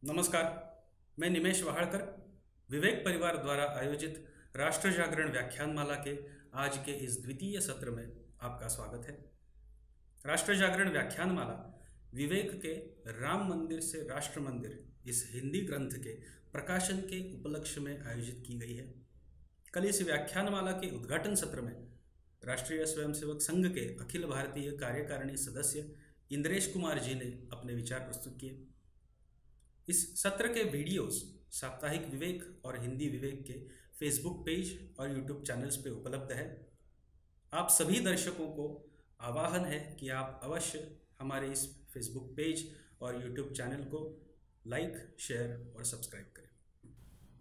नमस्कार। मैं निमेश वाहड़कर विवेक परिवार द्वारा आयोजित राष्ट्र जागरण व्याख्यानमाला के आज के इस द्वितीय सत्र में आपका स्वागत है। राष्ट्र जागरण व्याख्यानमाला विवेक के राम मंदिर से राष्ट्र मंदिर इस हिंदी ग्रंथ के प्रकाशन के उपलक्ष्य में आयोजित की गई है। कल इस व्याख्यानमाला के उद्घाटन सत्र में राष्ट्रीय स्वयंसेवक संघ के अखिल भारतीय कार्यकारिणी सदस्य इंद्रेश कुमार जी ने अपने विचार प्रस्तुत किए। इस सत्र के वीडियोस साप्ताहिक विवेक और हिंदी विवेक के फेसबुक पेज और यूट्यूब चैनल्स पे उपलब्ध है। आप सभी दर्शकों को आह्वान है कि आप अवश्य हमारे इस फेसबुक पेज और यूट्यूब चैनल को लाइक, शेयर और सब्सक्राइब करें।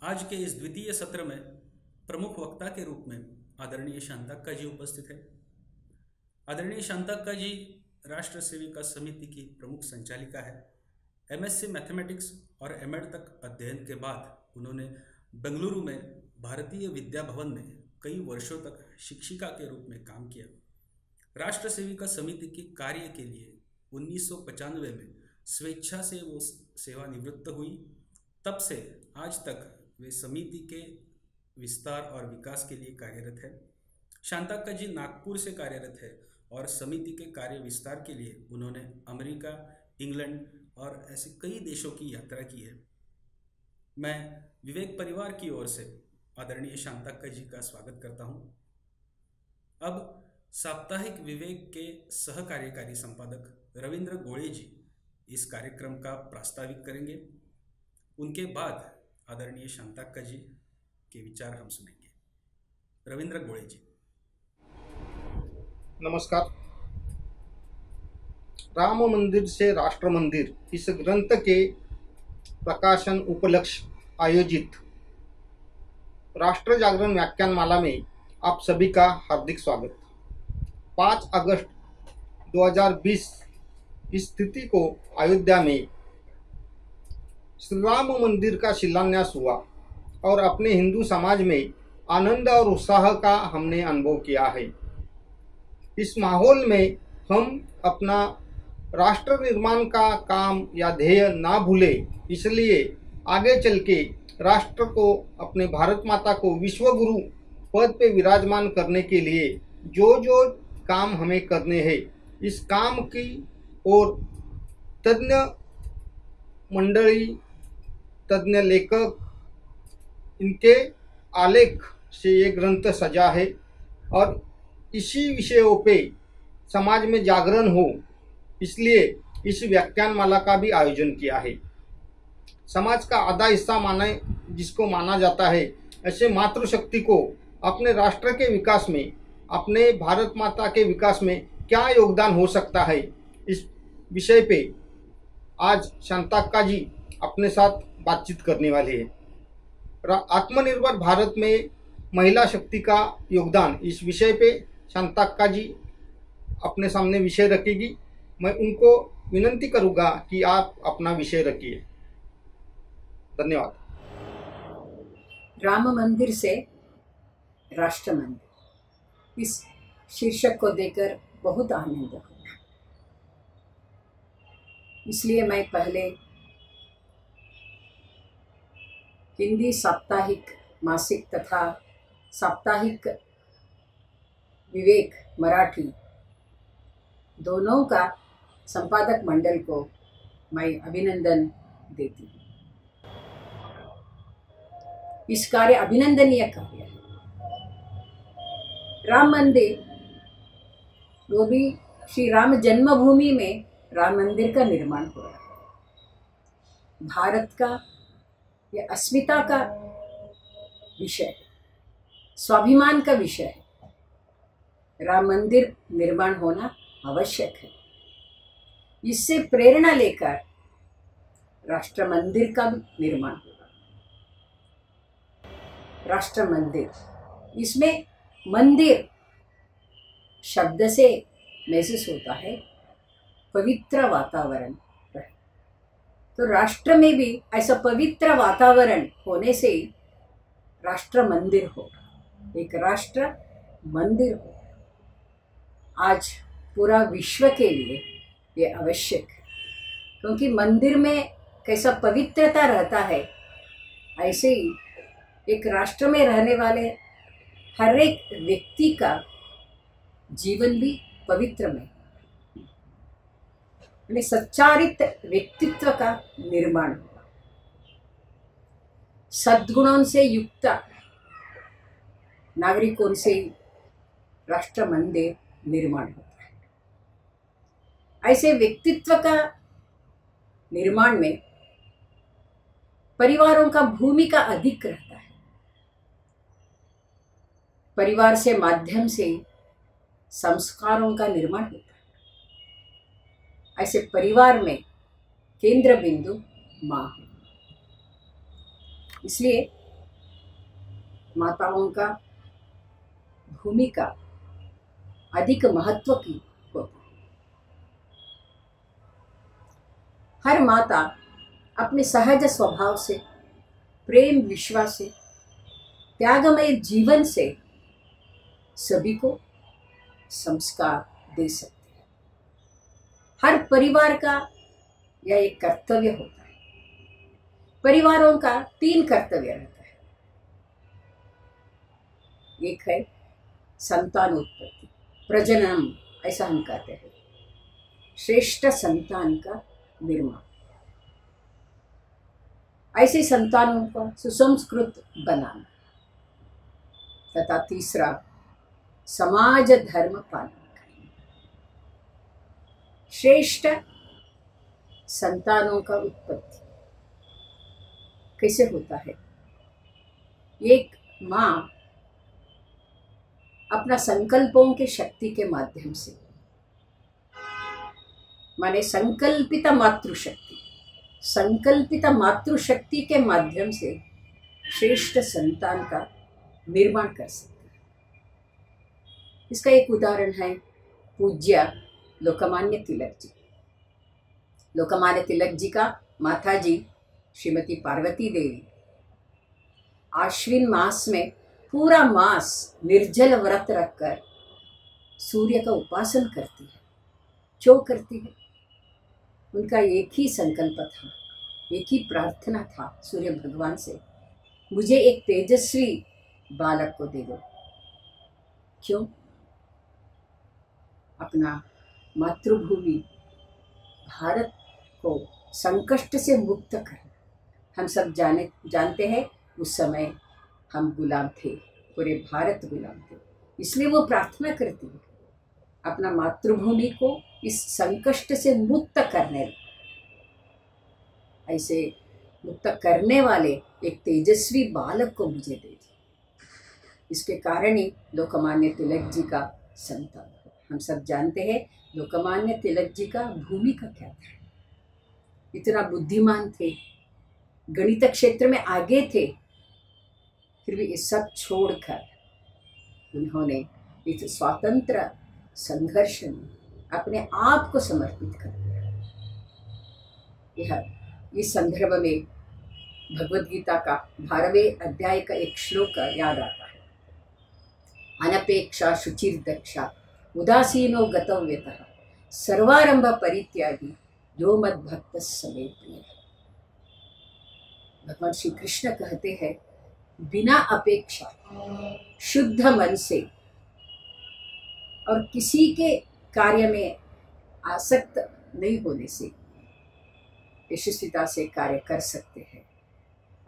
आज के इस द्वितीय सत्र में प्रमुख वक्ता के रूप में आदरणीय शांताक्का जी उपस्थित है। आदरणीय शांताक्का जी राष्ट्र सेविका समिति की प्रमुख संचालिका है। एमएससी मैथमेटिक्स और एमएड तक अध्ययन के बाद उन्होंने बेंगलुरु में भारतीय विद्या भवन में कई वर्षों तक शिक्षिका के रूप में काम किया। राष्ट्र सेविका समिति के कार्य के लिए 1995 में स्वेच्छा से वो सेवानिवृत्त हुई। तब से आज तक वे समिति के विस्तार और विकास के लिए कार्यरत है। शांताक्का जी नागपुर से कार्यरत है और समिति के कार्य विस्तार के लिए उन्होंने अमेरिका, इंग्लैंड और ऐसे कई देशों की यात्रा की है। मैं विवेक परिवार की ओर से आदरणीय शांताक्का जी का स्वागत करता हूं। अब साप्ताहिक विवेक के सह कार्यकारी संपादक रविंद्र गोड़े जी इस कार्यक्रम का प्रास्ताविक करेंगे। उनके बाद आदरणीय शांताक्का जी के विचार हम सुनेंगे। रविंद्र गोड़े जी। नमस्कार। राम मंदिर से राष्ट्र मंदिर इस ग्रंथ के प्रकाशन उपलक्ष्य आयोजित राष्ट्र जागरण व्याख्यानमाला में आप सभी का हार्दिक स्वागत। 5 अगस्त 2020 इस तिथि को अयोध्या में श्री राम मंदिर का शिलान्यास हुआ और अपने हिंदू समाज में आनंद और उत्साह का हमने अनुभव किया है। इस माहौल में हम अपना राष्ट्र निर्माण का काम या ध्येय ना भूले, इसलिए आगे चल के राष्ट्र को, अपने भारत माता को विश्व गुरु पद पे विराजमान करने के लिए जो जो काम हमें करने हैं, इस काम की ओर तज्ञ मंडली, तज्ञ लेखक, इनके आलेख से ये ग्रंथ सजा है और इसी विषयों पे समाज में जागरण हो, इसलिए इस व्याख्यानमाला का भी आयोजन किया है। समाज का आधा हिस्सा जिसको माना जाता है, ऐसे मातृशक्ति को अपने राष्ट्र के विकास में, अपने भारत माता के विकास में क्या योगदान हो सकता है, इस विषय पे आज शांताक्का जी अपने साथ बातचीत करने वाले हैं। आत्मनिर्भर भारत में महिला शक्ति का योगदान, इस विषय पे शांताक्का जी अपने सामने विषय रखेगी। मैं उनको विनंती करूंगा कि आप अपना विषय रखिए। धन्यवाद। राम मंदिर से राष्ट्र मंदिर, इस शीर्षक को देकर बहुत आनंद हुआ। इसलिए मैं पहले हिंदी साप्ताहिक मासिक तथा साप्ताहिक विवेक मराठी दोनों का संपादक मंडल को मैं अभिनंदन देती हूँ। इस कार्य अभिनंदनीय कार्य है। राम मंदिर, वो भी श्री राम जन्मभूमि में राम मंदिर का निर्माण हो रहा है। भारत का यह अस्मिता का विषय है, स्वाभिमान का विषय है। राम मंदिर निर्माण होना आवश्यक है। इससे प्रेरणा लेकर राष्ट्र मंदिर का भी निर्माण होगा। राष्ट्र मंदिर, इसमें मंदिर शब्द से महसूस होता है पवित्र वातावरण। तो राष्ट्र में भी ऐसा पवित्र वातावरण होने से राष्ट्र मंदिर होगा, एक राष्ट्र मंदिर होगा। आज पूरा विश्व के लिए ये आवश्यक है, क्योंकि मंदिर में कैसा पवित्रता रहता है, ऐसे ही एक राष्ट्र में रहने वाले हर एक व्यक्ति का जीवन भी पवित्रमय, यानी सच्चारित व्यक्तित्व का निर्माण होगा। सद्गुणों से युक्त नागरिकों से राष्ट्र मंदिर निर्माण होता है। ऐसे व्यक्तित्व का निर्माण में परिवारों का भूमिका अधिक रहता है। परिवार से माध्यम से संस्कारों का निर्माण होता है। ऐसे परिवार में केंद्र बिंदु माँ है, इसलिए माताओं का भूमिका अधिक महत्व की होता है। हर माता अपने सहज स्वभाव से, प्रेम विश्वास से, त्यागमय जीवन से सभी को संस्कार दे सकती है। हर परिवार का यह एक कर्तव्य होता है। परिवारों का 3 कर्तव्य रहता है। एक है संतानोत्पत्ति, प्रजनन, ऐसा हम कहते हैं, श्रेष्ठ संतान का निर्माण, ऐसे संतानों को सुसंस्कृत बनाना, तथा तीसरा समाज धर्म पालन करना। श्रेष्ठ संतानों का उत्पत्ति कैसे होता है? एक माँ अपना संकल्पों के शक्ति के माध्यम से, माने संकल्पित मातृशक्ति, संकल्पित मातृशक्ति के माध्यम से श्रेष्ठ संतान का निर्माण कर सकते हैं। इसका एक उदाहरण है पूज्य लोकमान्य तिलक जी। लोकमान्य तिलक जी का माता जी श्रीमती पार्वती देवी आश्विन मास में पूरा मास निर्जल व्रत रखकर सूर्य का उपासन करती है। क्यों करती है? उनका एक ही संकल्प था, एक ही प्रार्थना था सूर्य भगवान से, मुझे एक तेजस्वी बालक को दे दो। क्यों? अपना मातृभूमि भारत को संकट से मुक्त करना। हम सब जानते हैं उस समय हम गुलाम थे, पूरे भारत गुलाम थे, इसलिए वो प्रार्थना करती है अपना मातृभूमि को इस संकट से मुक्त करने, ऐसे मुक्त करने वाले एक तेजस्वी बालक को मुझे दे दी। इसके कारण ही लोकमान्य तिलक जी का संतान। हम सब जानते हैं लोकमान्य तिलक जी का भूमिका क्या था। इतना बुद्धिमान थे, गणित क्षेत्र में आगे थे, फिर भी ये सब छोड़कर उन्होंने इस स्वातंत्र संघर्ष में अपने आप को समर्पित कर दिया। इस संदर्भ में भगवद गीता का 12वें अध्याय का एक श्लोक याद आता है। अनपेक्षा शुचिर्दक्षा उदासीनो गतव्यतः सर्वारंभ परित्यागी जो मद भक्त समे प्रिय। भगवान श्री कृष्ण कहते हैं बिना अपेक्षा, शुद्ध मन से और किसी के कार्य में आसक्त नहीं होने से यशस्विता से कार्य कर सकते हैं।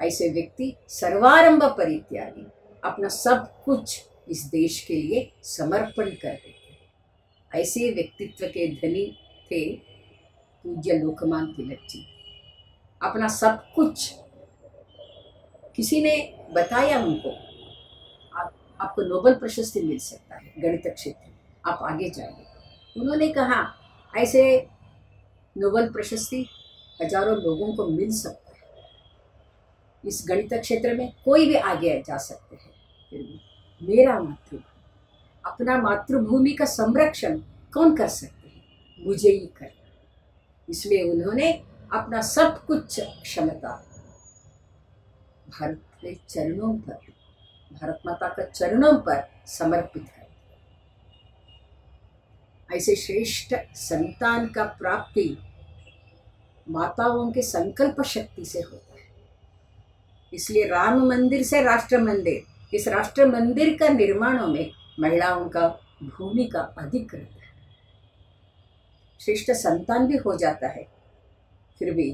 ऐसे व्यक्ति सर्वारंभ परित्यागी, अपना सब कुछ इस देश के लिए समर्पण कर देते हैं। ऐसे व्यक्तित्व के धनी थे पूज्य लोकमान्य तिलक जी। अपना सब कुछ, किसी ने बताया उनको आपको नोबेल प्रशस्ति मिल सकता है गणित क्षेत्र में, आप आगे जाइए। उन्होंने कहा ऐसे नोबेल प्रशस्ति हजारों लोगों को मिल सकता है, इस गणित क्षेत्र में कोई भी आगे जा सकते हैं, फिर भी मेरा मातृभूमि, अपना मातृभूमि का संरक्षण कौन कर सकते हैं? मुझे ही करना। इसलिए उन्होंने अपना सब कुछ क्षमता भारत के चरणों पर, भारत माता के चरणों पर समर्पित कर दिया। ऐसे श्रेष्ठ संतान का प्राप्ति माताओं के संकल्प शक्ति से होता है। इसलिए राम मंदिर से राष्ट्र मंदिर, इस राष्ट्र मंदिर का निर्माणों में महिलाओं का भूमिका अधिक रहता है। श्रेष्ठ संतान भी हो जाता है, फिर भी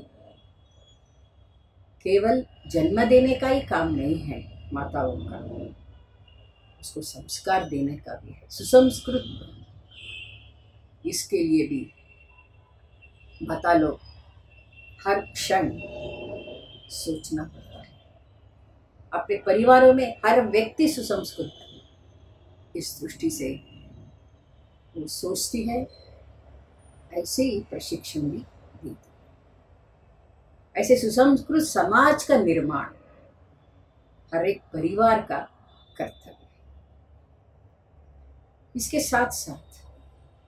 केवल जन्म देने का ही काम नहीं है माताओं का, उसको संस्कार देने का भी है, सुसंस्कृत। इसके लिए भी माता लोग हर क्षण सोचना पड़ता है। अपने परिवारों में हर व्यक्ति सुसंस्कृत है, इस दृष्टि से वो सोचती है, ऐसे ही प्रशिक्षण भी देती है। ऐसे सुसंस्कृत समाज का निर्माण हर एक परिवार का कर्तव्य है। इसके साथ साथ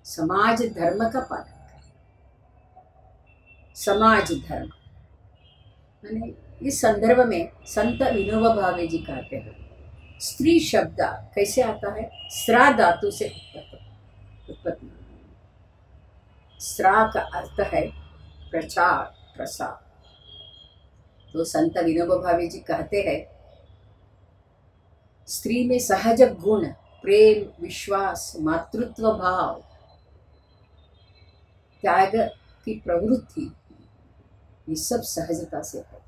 समाज धर्म का पालन करें। समाज धर्म मैंने इस संदर्भ में संत विनोबा भावे जी कहते हैं, स्त्री शब्द कैसे आता है? स्रा धातु से उत्पत्ति। स्रा का अर्थ है प्रचार, प्रसार। तो संत विनोबा भावे जी कहते हैं, स्त्री में सहज गुण प्रेम, विश्वास, मातृत्व भाव, त्याग की प्रवृत्ति, ये सब सहजता से है।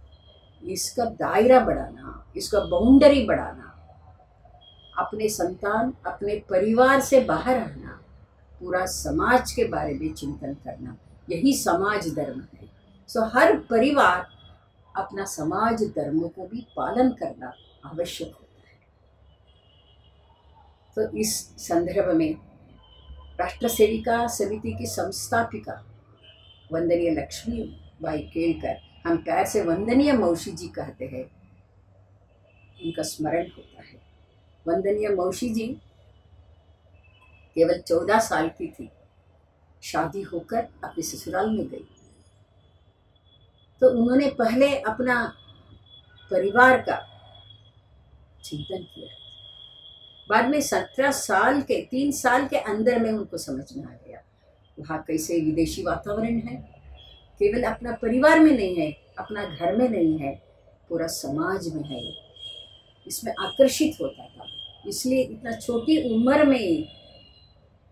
इसका दायरा बढ़ाना, इसका बाउंड्री बढ़ाना, अपने संतान, अपने परिवार से बाहर आना, पूरा समाज के बारे में चिंतन करना, यही समाज धर्म है। सो हर परिवार अपना समाज धर्म को भी पालन करना आवश्यक होता है। तो इस संदर्भ में राष्ट्र सेविका समिति की संस्थापिका वंदनीय लक्ष्मी बाई केलकर, हम प्यार से वंदनीय मौसी जी कहते हैं, उनका स्मरण होता है। वंदनीय मौसी जी केवल 14 साल की थी, शादी होकर अपने ससुराल में गई। तो उन्होंने पहले अपना परिवार का चिंतन किया, बाद में 17 साल के 3 साल के अंदर में उनको समझ में आ गया वहाँ कैसे विदेशी वातावरण है, केवल अपना परिवार में नहीं है, अपना घर में नहीं है, पूरा समाज में है। इसमें आकर्षित होता था, इसलिए इतना छोटी उम्र में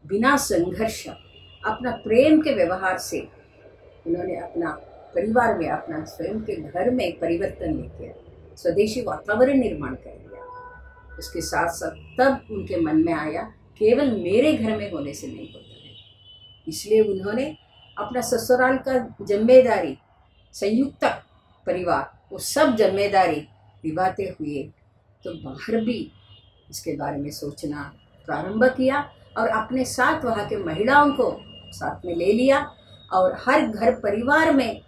बिना संघर्ष अपना प्रेम के व्यवहार से उन्होंने अपना परिवार में, अपना स्वयं के घर में परिवर्तन लेके स्वदेशी वातावरण निर्माण कर लिया। उसके साथ साथ तब उनके मन में आया केवल मेरे घर में होने से नहीं होता है, इसलिए उन्होंने अपना ससुराल का जिम्मेदारी, संयुक्त परिवार, वो सब जिम्मेदारी निभाते हुए तो बाहर भी इसके बारे में सोचना प्रारंभ किया और अपने साथ वहाँ के महिलाओं को साथ में ले लिया और हर घर परिवार में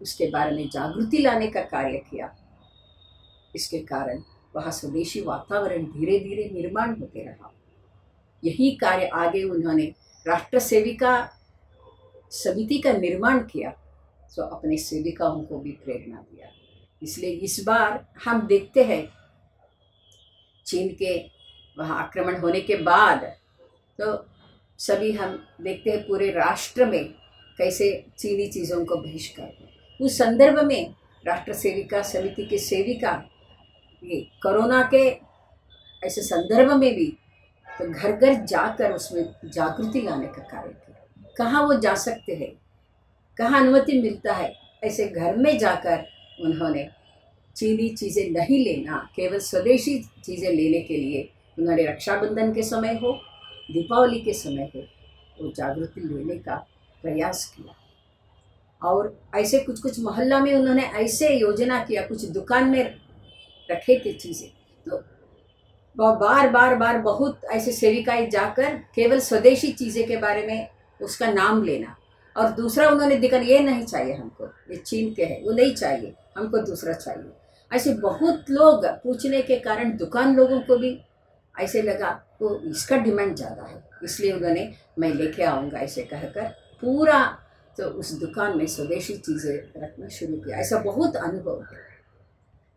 उसके बारे में जागृति लाने का कार्य किया। इसके कारण वहाँ स्वदेशी वातावरण धीरे धीरे निर्माण होते रहा। यही कार्य आगे उन्होंने राष्ट्र सेविका समिति का निर्माण किया, तो अपने सेविकाओं को भी प्रेरणा दिया। इसलिए इस बार हम देखते हैं चीन के वहाँ आक्रमण होने के बाद तो सभी हम देखते हैं पूरे राष्ट्र में कैसे चीनी चीज़ों को बहिष्कार हुआ। उस संदर्भ में राष्ट्र सेविका समिति के सेविका ये कोरोना के ऐसे संदर्भ में भी तो घर घर जाकर उसमें जागृति लाने का कार्य किया। कहाँ वो जा सकते हैं, कहाँ अनुमति मिलता है, ऐसे घर में जाकर उन्होंने चीनी चीज़ें नहीं लेना, केवल स्वदेशी चीज़ें लेने के लिए उन्होंने रक्षाबंधन के समय हो, दीपावली के समय हो, वो जागृति लेने का प्रयास किया। और ऐसे कुछ कुछ मोहल्ला में उन्होंने ऐसे योजना किया, कुछ दुकान में रखे थे चीज़ें, तो बार बार बहुत ऐसे सेविकाएं जाकर केवल स्वदेशी चीज़ें के बारे में उसका नाम लेना। और दूसरा उन्होंने दिखा, ये नहीं चाहिए हमको, ये चीन के है, वो नहीं चाहिए हमको, दूसरा चाहिए। ऐसे बहुत लोग पूछने के कारण दुकान लोगों को भी ऐसे लगा तो इसका डिमांड ज़्यादा है, इसलिए उन्होंने मैं लेके आऊँगा ऐसे कहकर पूरा तो उस दुकान में स्वदेशी चीज़ें रखना शुरू किया। ऐसा बहुत अनुभव है।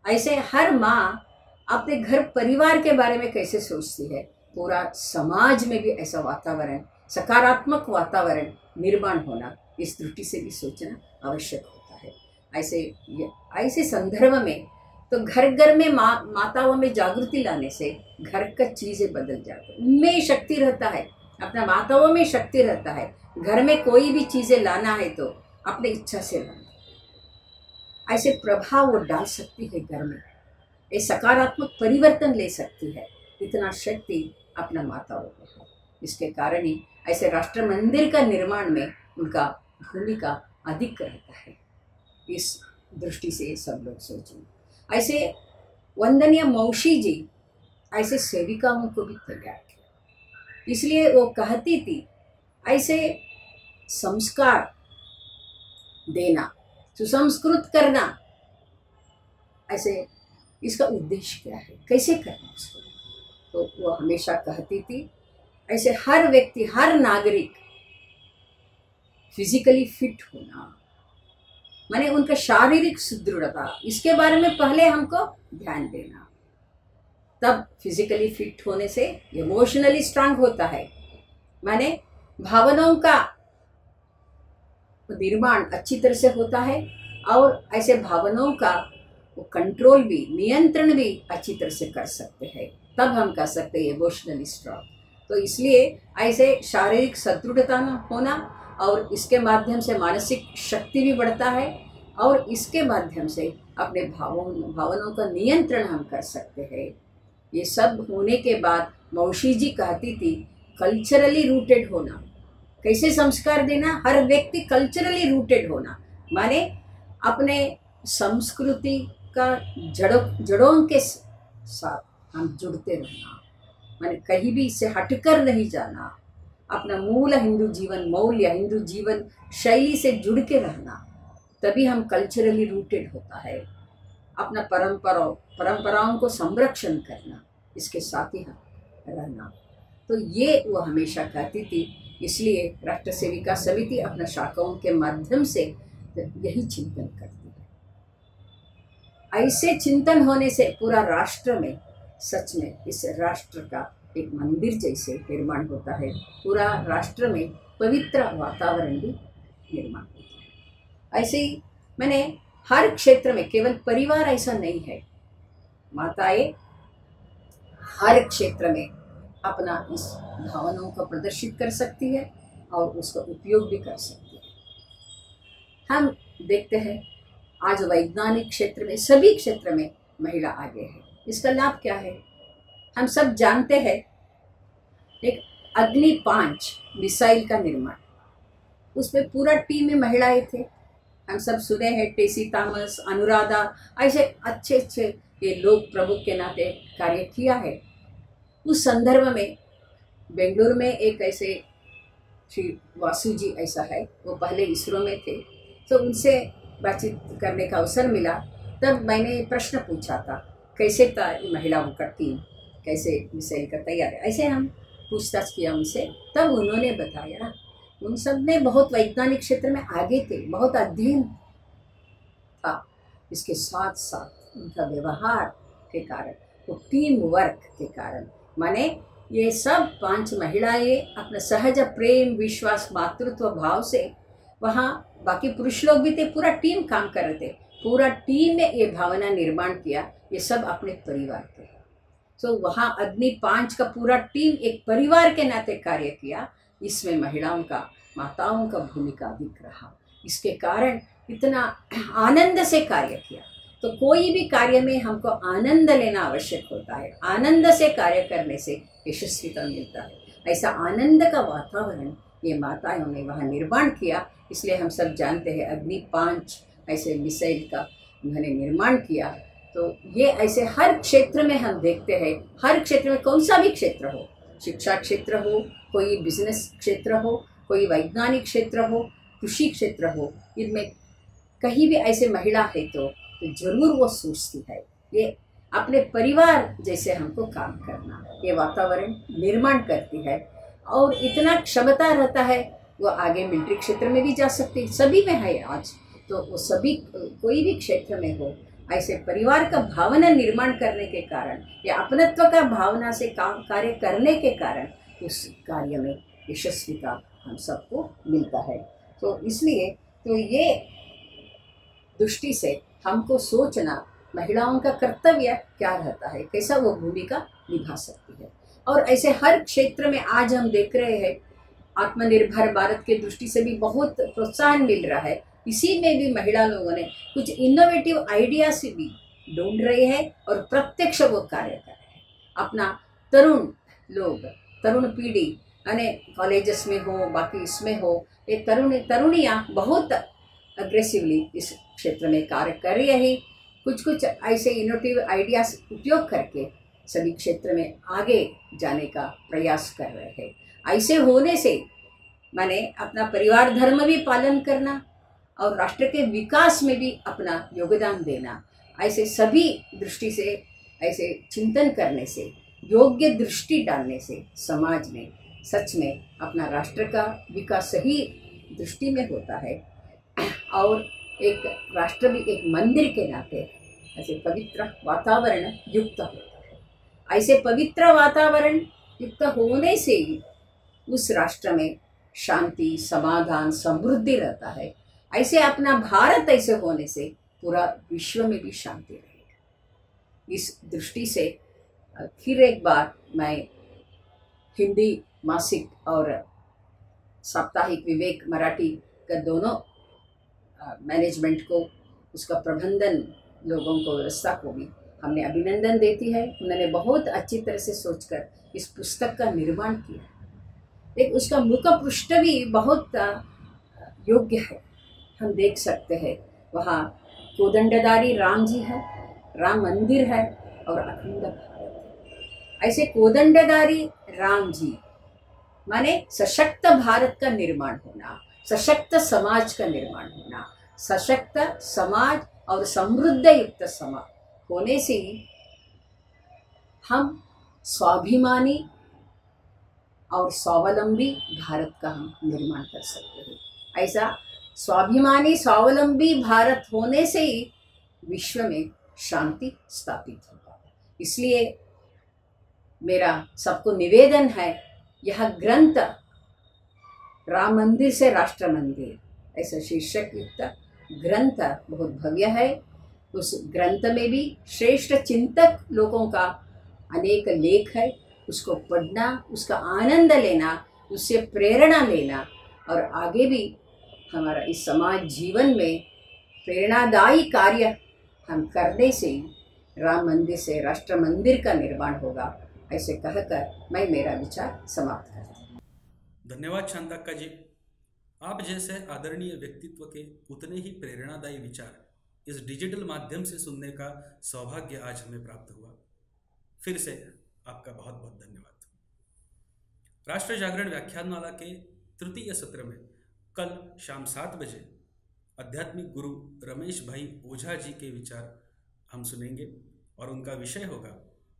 ऐसे हर माँ अपने घर परिवार के बारे में कैसे सोचती है, पूरा समाज में भी ऐसा वातावरण, सकारात्मक वातावरण निर्माण होना इस दृष्टि से भी सोचना आवश्यक होता है। ऐसे संदर्भ में तो घर घर में माताओं में जागृति लाने से घर का चीज़ें बदल जाती है, उनमें शक्ति रहता है, अपना माताओं में शक्ति रहता है। घर में कोई भी चीज़ें लाना है तो अपने इच्छा से लाना, ऐसे प्रभाव वो डाल सकती है घर में, ये सकारात्मक परिवर्तन ले सकती है, इतना शक्ति अपना माताओं को है। इसके कारण ही ऐसे राष्ट्र मंदिर का निर्माण में उनका भूमिका अधिक रहता है। इस दृष्टि से सब लोग सोचें। ऐसे वंदनीय मौसी जी ऐसे सेविकाओं को भी तैयार किया, इसलिए वो कहती थी ऐसे संस्कार देना, सुसंस्कृत करना, ऐसे इसका उद्देश्य क्या है, कैसे करना उसको। तो वो हमेशा कहती थी ऐसे हर व्यक्ति, हर नागरिक फिजिकली फिट होना, माने उनका शारीरिक सुदृढ़ता, इसके बारे में पहले हमको ध्यान देना। तब फिजिकली फिट होने से इमोशनली स्ट्रांग होता है, माने भावनाओं का निर्माण अच्छी तरह से होता है और ऐसे भावनाओं का वो कंट्रोल भी, नियंत्रण भी अच्छी तरह से कर सकते हैं। तब हम कह सकते हैं इमोशनली स्ट्रांग। तो इसलिए ऐसे शारीरिक सदृढ़ता होना और इसके माध्यम से मानसिक शक्ति भी बढ़ता है और इसके माध्यम से अपने भावनाओं का नियंत्रण हम कर सकते हैं। ये सब होने के बाद मौसी जी कहती थी कल्चरली रूटेड होना, कैसे संस्कार देना, हर व्यक्ति कल्चरली रूटेड होना, माने अपने संस्कृति का जड़ों के साथ हम जुड़ते रहना, माने कहीं भी इससे हटकर नहीं जाना, अपना मूल हिंदू जीवन मौल्य, हिंदू जीवन शैली से जुड़ के रहना, तभी हम कल्चरली रूटेड होता है। अपना परंपराओं को संरक्षण करना, इसके साथ ही हम रहना। तो ये वो हमेशा कहती थी। इसलिए राष्ट्र सेविका समिति अपना शाखाओं के माध्यम से यही चिंतन करती है। ऐसे चिंतन होने से पूरा राष्ट्र में सच में इस राष्ट्र का एक मंदिर जैसे निर्माण होता है, पूरा राष्ट्र में पवित्र वातावरण भी निर्माण होता है। ऐसे ही मैंने हर क्षेत्र में, केवल परिवार ऐसा नहीं है, माताएं हर क्षेत्र में अपना इस भावनाओं को प्रदर्शित कर सकती है और उसका उपयोग भी कर सकती है। हम देखते हैं आज वैज्ञानिक क्षेत्र में, सभी क्षेत्र में महिला आगे है। इसका लाभ क्या है हम सब जानते हैं। एक अग्नि 5 मिसाइल का निर्माण, उसमें पूरा टीम में महिलाएं थे। हम सब सुने हैं टेसी थॉमस, अनुराधा, ऐसे अच्छे अच्छे ये लोग प्रमुख के नाते कार्य किया है। उस संदर्भ में बेंगलुरु में एक ऐसे श्री वासु जी ऐसा है, वो पहले इसरो में थे, तो उनसे बातचीत करने का अवसर मिला। तब मैंने प्रश्न पूछा था कैसे था महिलाओं का टीम, कैसे मिसाइल का तैयार है, ऐसे हम पूछताछ किया उनसे। तब उन्होंने बताया उन सब ने बहुत वैज्ञानिक क्षेत्र में आगे थे, बहुत अध्ययन था, इसके साथ साथ उनका व्यवहार के कारण, वो टीम वर्क के कारण, माने ये सब 5 महिलाएं अपना सहज प्रेम, विश्वास, मातृत्व भाव से, वहाँ बाकी पुरुष लोग भी थे, पूरा टीम काम कर रहे थे, पूरा टीम ने ये भावना निर्माण किया, ये सब अपने परिवार के। तो वहाँ अग्नि 5 का पूरा टीम एक परिवार के नाते कार्य किया। इसमें महिलाओं का, माताओं का भूमिका दिख रहा, इसके कारण इतना आनंद से कार्य किया। तो कोई भी कार्य में हमको आनंद लेना आवश्यक होता है, आनंद से कार्य करने से यशस्विता मिलता है। ऐसा आनंद का वातावरण ये माताओं ने वहाँ निर्माण किया। इसलिए हम सब जानते हैं अग्नि 5 ऐसे मिसाइल का उन्होंने निर्माण किया। तो ये ऐसे हर क्षेत्र में हम देखते हैं, हर क्षेत्र में, कौन सा भी क्षेत्र हो, शिक्षा क्षेत्र हो, कोई बिजनेस क्षेत्र हो, कोई वैज्ञानिक क्षेत्र हो, कृषि क्षेत्र हो, इनमें कहीं भी ऐसे महिला है तो जरूर वो सोचती है ये अपने परिवार जैसे हमको काम करना, ये वातावरण निर्माण करती है। और इतना क्षमता रहता है वो आगे मिलिट्री क्षेत्र में भी जा सकती है, सभी में है आज। तो वो सभी कोई भी क्षेत्र में हो, ऐसे परिवार का भावना निर्माण करने के कारण या अपनत्व का भावना से काम कार्य करने के कारण उस कार्य में यशस्विता हम सबको मिलता है। तो इसलिए तो ये दृष्टि से हमको सोचना महिलाओं का कर्तव्य क्या रहता है, कैसा वो भूमिका निभा सकती है। और ऐसे हर क्षेत्र में आज हम देख रहे हैं आत्मनिर्भर भारत के दृष्टि से भी बहुत प्रोत्साहन मिल रहा है। इसी में भी महिला लोगों ने कुछ इनोवेटिव आइडिया से भी ढूंढ रहे हैं और प्रत्यक्ष वो कार्य कर रहे हैं। अपना तरुण लोग, तरुण पीढ़ी यानी कॉलेजेस में हो, बाकी इसमें हो, ये तरुणियाँ बहुत अग्रेसिवली इस क्षेत्र में कार्य कर रही है। कुछ ऐसे इनोवेटिव आइडियाज उपयोग करके सभी क्षेत्र में आगे जाने का प्रयास कर रहे हैं। ऐसे होने से माने अपना परिवार धर्म भी पालन करना और राष्ट्र के विकास में भी अपना योगदान देना, ऐसे सभी दृष्टि से ऐसे चिंतन करने से, योग्य दृष्टि डालने से समाज में सच में अपना राष्ट्र का विकास सही दृष्टि में होता है। और एक राष्ट्र भी एक मंदिर के नाते ऐसे पवित्र वातावरण युक्त होता है। ऐसे पवित्र वातावरण युक्त होने से ही उस राष्ट्र में शांति, समाधान, समृद्धि रहता है। ऐसे अपना भारत ऐसे होने से पूरा विश्व में भी शांति रहेगी। इस दृष्टि से फिर एक बार मैं हिंदी मासिक और साप्ताहिक विवेक मराठी का दोनों मैनेजमेंट को, उसका प्रबंधन लोगों को, व्यवस्था को भी हमने अभिनंदन देती है। उन्होंने बहुत अच्छी तरह से सोचकर इस पुस्तक का निर्माण किया। एक उसका मुख पृष्ठ भी बहुत योग्य है। हम देख सकते हैं वहाँ कोदंडधारी राम जी है, राम मंदिर है और अखंड भारत है। ऐसे कोदंडधारी राम जी माने सशक्त भारत का निर्माण होना, सशक्त समाज का निर्माण होना, सशक्त समाज और समृद्ध युक्त समाज होने से ही हम स्वाभिमानी और स्वावलंबी भारत का हम निर्माण कर सकते हैं। ऐसा स्वाभिमानी स्वावलंबी भारत होने से ही विश्व में शांति स्थापित होगा। इसलिए मेरा सबको निवेदन है, यह ग्रंथ राम मंदिर से राष्ट्र मंदिर ऐसा शीर्षक युक्त ग्रंथ बहुत भव्य है। उस ग्रंथ में भी श्रेष्ठ चिंतक लोगों का अनेक लेख है। उसको पढ़ना, उसका आनंद लेना, उससे प्रेरणा लेना और आगे भी हमारा इस समाज जीवन में प्रेरणादायी कार्य हम करने से ही राम मंदिर से राष्ट्र मंदिर का निर्माण होगा। ऐसे कहकर मैं मेरा विचार समाप्त करती हूँ। धन्यवाद शांताक्का जी। आप जैसे आदरणीय व्यक्तित्व के उतने ही प्रेरणादायी विचार इस डिजिटल माध्यम से सुनने का सौभाग्य आज हमें प्राप्त हुआ। फिर से आपका बहुत बहुत धन्यवाद। राष्ट्र जागरण व्याख्यानमाला के तृतीय सत्र में कल शाम 7 बजे आध्यात्मिक गुरु रमेश भाई ओझा जी के विचार हम सुनेंगे और उनका विषय होगा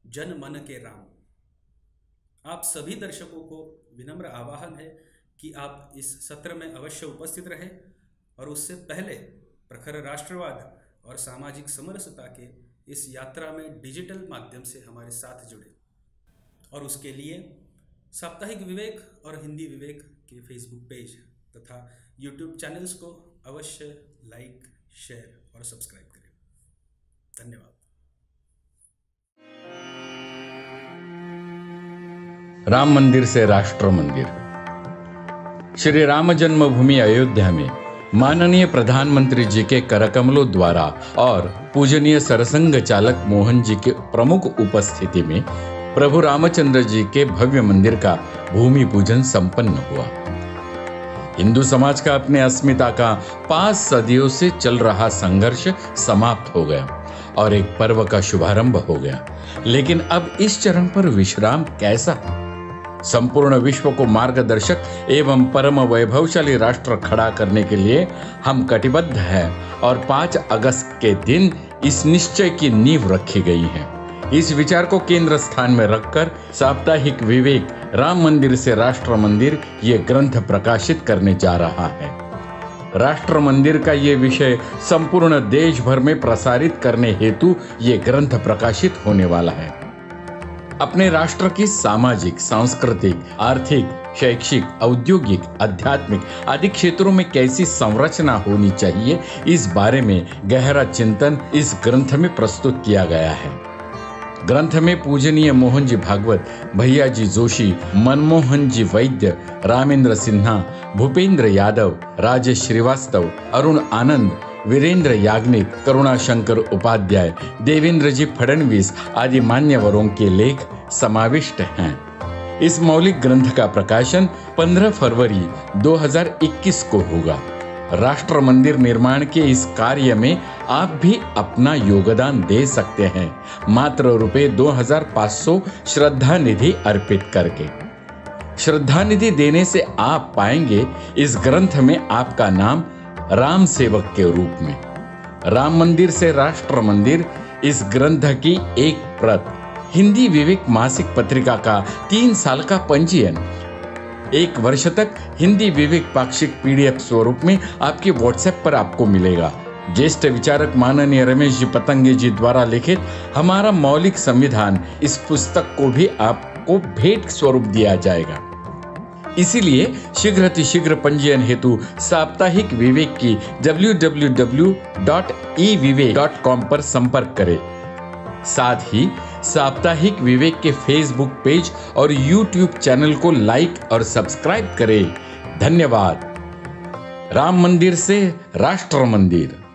जन मन के राम। आप सभी दर्शकों को विनम्र आह्वान है कि आप इस सत्र में अवश्य उपस्थित रहें और उससे पहले प्रखर राष्ट्रवाद और सामाजिक समरसता के इस यात्रा में डिजिटल माध्यम से हमारे साथ जुड़े। और उसके लिए साप्ताहिक विवेक और हिंदी विवेक के फेसबुक पेज तथा यूट्यूब चैनल्स को अवश्य लाइक, शेयर और सब्सक्राइब करें। धन्यवाद। राम मंदिर से राष्ट्र मंदिर। श्री राम जन्मभूमि अयोध्या में माननीय प्रधानमंत्री जी के करकमलों द्वारा और पूजनीय सरसंघ चालक मोहन जी के प्रमुख उपस्थिति में प्रभु रामचंद्र जी के भव्य मंदिर का भूमि पूजन संपन्न हुआ। हिंदू समाज का अपने अस्मिता का 5 सदियों से चल रहा संघर्ष समाप्त हो गया और एक पर्व का शुभारंभ हो गया। लेकिन अब इस चरण पर विश्राम कैसा? संपूर्ण विश्व को मार्गदर्शक एवं परम वैभवशाली राष्ट्र खड़ा करने के लिए हम कटिबद्ध हैं और 5 अगस्त के दिन इस निश्चय की नींव रखी गई है। इस विचार को केंद्र स्थान में रखकर साप्ताहिक विवेक राम मंदिर से राष्ट्र मंदिर ये ग्रंथ प्रकाशित करने जा रहा है। राष्ट्र मंदिर का ये विषय संपूर्ण देश भर में प्रसारित करने हेतु ये ग्रंथ प्रकाशित होने वाला है। अपने राष्ट्र की सामाजिक, सांस्कृतिक, आर्थिक, शैक्षिक, औद्योगिक, आध्यात्मिक आदि क्षेत्रों में कैसी संरचना होनी चाहिए, इस बारे में गहरा चिंतन इस ग्रंथ में प्रस्तुत किया गया है। ग्रंथ में पूजनीय मोहन जी भागवत, भैया जी जोशी, मनमोहन जी वैद्य, रामेंद्र सिन्हा, भूपेंद्र यादव, राजेश श्रीवास्तव, अरुण आनंद, वीरेंद्र याग्निक, करुणाशंकर उपाध्याय, देवेंद्र जी फडणवीस आदि मान्यवरों के लेख समाविष्ट हैं। इस मौलिक ग्रंथ का प्रकाशन 15 फरवरी 2021 को होगा। राष्ट्र मंदिर निर्माण के इस कार्य में आप भी अपना योगदान दे सकते हैं, मात्र ₹2500 श्रद्धा निधि अर्पित करके। श्रद्धा निधि देने से आप पाएंगे इस ग्रंथ में आपका नाम राम सेवक के रूप में। राम मंदिर से राष्ट्र मंदिर इस ग्रंथ की एक प्रत हिंदी विवेक मासिक पत्रिका का 3 साल का पंजीयन 1 वर्ष तक हिंदी विवेक पाक्षिक PDF स्वरूप में आपके WhatsApp पर आपको मिलेगा। ज्येष्ठ विचारक माननीय रमेश जी पतंगे जी द्वारा लिखित हमारा मौलिक संविधान, इस पुस्तक को भी आपको भेंट स्वरूप दिया जाएगा। इसीलिए शीघ्र पंजीयन हेतु साप्ताहिक विवेक की www.evivek.com पर संपर्क करें। साथ ही साप्ताहिक विवेक के फेसबुक पेज और YouTube चैनल को लाइक और सब्सक्राइब करें। धन्यवाद। राम मंदिर से राष्ट्र मंदिर।